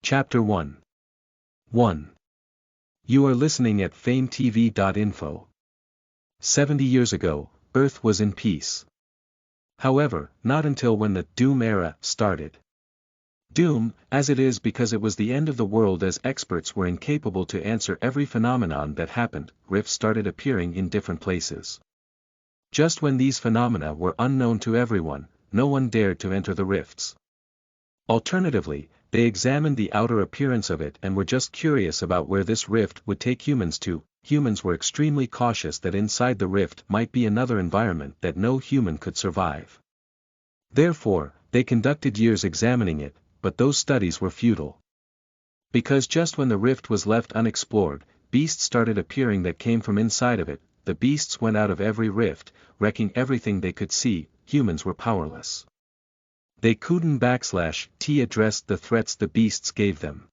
Chapter 1. 1. You are listening at FameTV.info. 70 years ago, Earth was in peace. However, not until when the Doom era started. Doom, as it is because it was the end of the world as experts were incapable to answer every phenomenon that happened, rifts started appearing in different places. Just when these phenomena were unknown to everyone, no one dared to enter the rifts. Alternatively, they examined the outer appearance of it and were just curious about where this rift would take humans to. Humans were extremely cautious that inside the rift might be another environment that no human could survive. Therefore, they conducted years examining it, but those studies were futile. Because just when the rift was left unexplored, beasts started appearing that came from inside of it. The beasts went out of every rift, wrecking everything they could see. Humans were powerless. They couldn't address the threats the beasts gave them.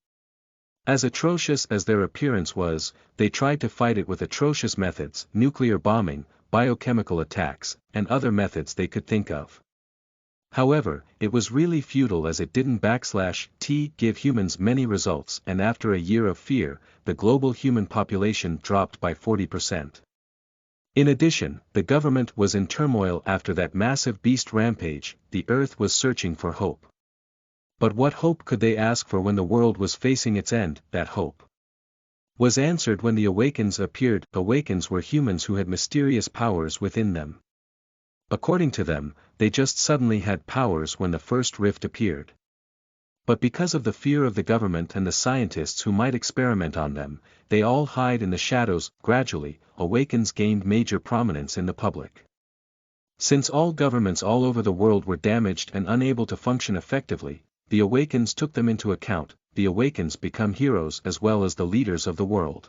As atrocious as their appearance was, they tried to fight it with atrocious methods, nuclear bombing, biochemical attacks, and other methods they could think of. However, it was really futile as it didn't give humans many results, and after a year of fear, the global human population dropped by 40%. In addition, the government was in turmoil after that massive beast rampage. The Earth was searching for hope. But what hope could they ask for when the world was facing its end? That hope was answered when the Awakens appeared. Awakens were humans who had mysterious powers within them. According to them, they just suddenly had powers when the first rift appeared. But because of the fear of the government and the scientists who might experiment on them, they all hide in the shadows. Gradually, Awakens gained major prominence in the public. Since all governments all over the world were damaged and unable to function effectively, the Awakens took them into account. The Awakens become heroes as well as the leaders of the world.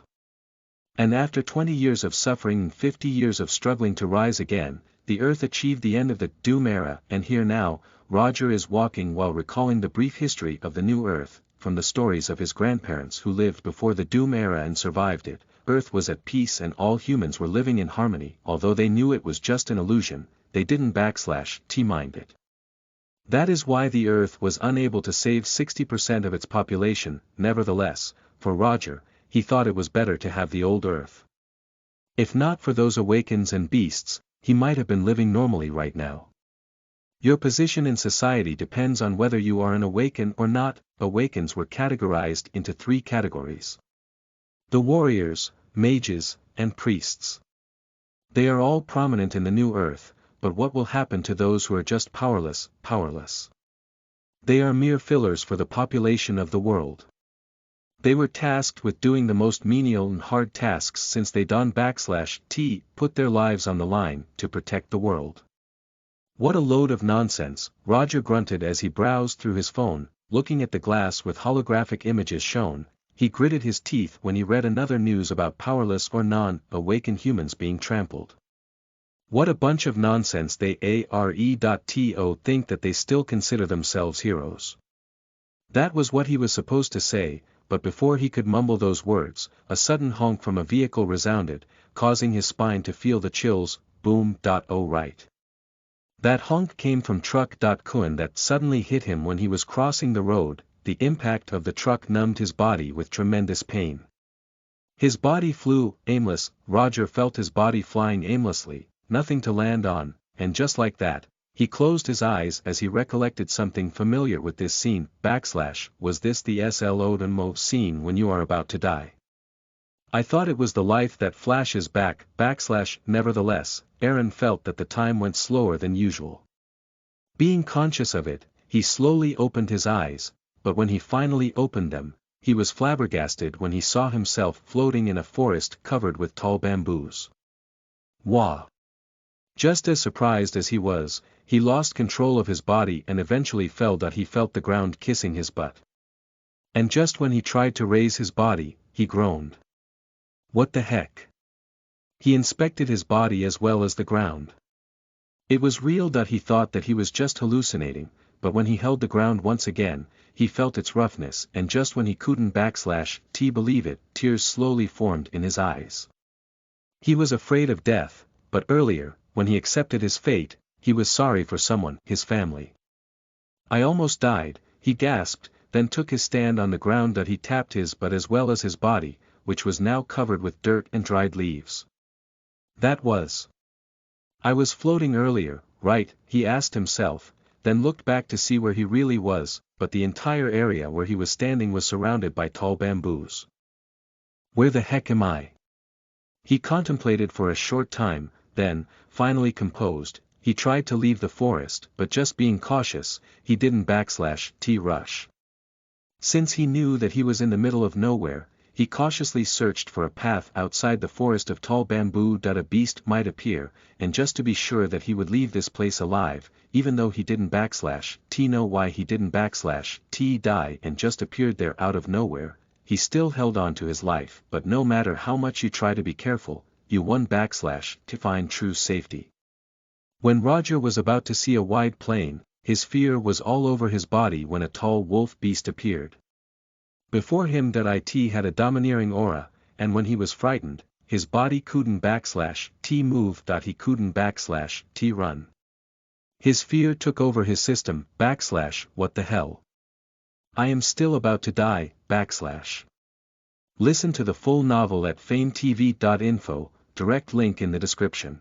And after 20 years of suffering and 50 years of struggling to rise again, the Earth achieved the end of the Doom era. And here now, Roger is walking while recalling the brief history of the new Earth, from the stories of his grandparents who lived before the Doom era and survived it. Earth was at peace and all humans were living in harmony. Although they knew it was just an illusion, they didn't mind it. That is why the Earth was unable to save 60% of its population. Nevertheless, for Roger, he thought it was better to have the old Earth. If not for those Awakens and beasts, he might have been living normally right now. Your position in society depends on whether you are an Awaken or not. Awakens were categorized into 3 categories: the warriors, mages, and priests. They are all prominent in the new Earth, but what will happen to those who are just powerless? They are mere fillers for the population of the world. They were tasked with doing the most menial and hard tasks since they put their lives on the line to protect the world. What a load of nonsense, Roger grunted as he browsed through his phone, looking at the glass with holographic images shown. He gritted his teeth when he read another news about powerless or non-awakened humans being trampled. What a bunch of nonsense. They think that they still consider themselves heroes. That was what he was supposed to say, but before he could mumble those words, a sudden honk from a vehicle resounded, causing his spine to feel the chills. Boom. Oh right. That honk came from truck. Cohen that suddenly hit him when he was crossing the road. The impact of the truck numbed his body with tremendous pain. His body flew, aimless. Roger felt his body flying aimlessly, nothing to land on, and just like that, he closed his eyes as he recollected something familiar with this scene. Was this the slow-mo scene when you are about to die? I thought it was the life that flashes back. Nevertheless, Aaron felt that the time went slower than usual. Being conscious of it, he slowly opened his eyes, but when he finally opened them, he was flabbergasted when he saw himself floating in a forest covered with tall bamboos. Wah! Just as surprised as he was, he lost control of his body and eventually felt the ground kissing his butt. And just when he tried to raise his body, he groaned. What the heck? He inspected his body as well as the ground. It was real. He thought that he was just hallucinating, but when he held the ground once again, he felt its roughness, and just when he couldn't believe it, tears slowly formed in his eyes. He was afraid of death, but earlier, when he accepted his fate, he was sorry for someone, his family. I almost died, he gasped. then took his stand on the ground that he tapped his butt as well as his body, which was now covered with dirt and dried leaves. That was. I was floating earlier, right? He asked himself, then looked back to see where he really was, but the entire area where he was standing was surrounded by tall bamboos. Where the heck am I? He contemplated for a short time, then, finally composed, he tried to leave the forest, but just being cautious, he didn't rush. Since he knew that he was in the middle of nowhere, he cautiously searched for a path outside the forest of tall bamboo that a beast might appear, and just to be sure that he would leave this place alive, even though he didn't know why he didn't die and just appeared there out of nowhere, he still held on to his life. But no matter how much you try to be careful, you to find true safety. When Roger was about to see a wide plain, his fear was all over his body when a tall wolf beast appeared. Before him that it had a domineering aura, and when he was frightened, his body couldn't move. He couldn't run. His fear took over his system. What the hell? I am still about to die. Listen to the full novel at FameTV.info, direct link in the description.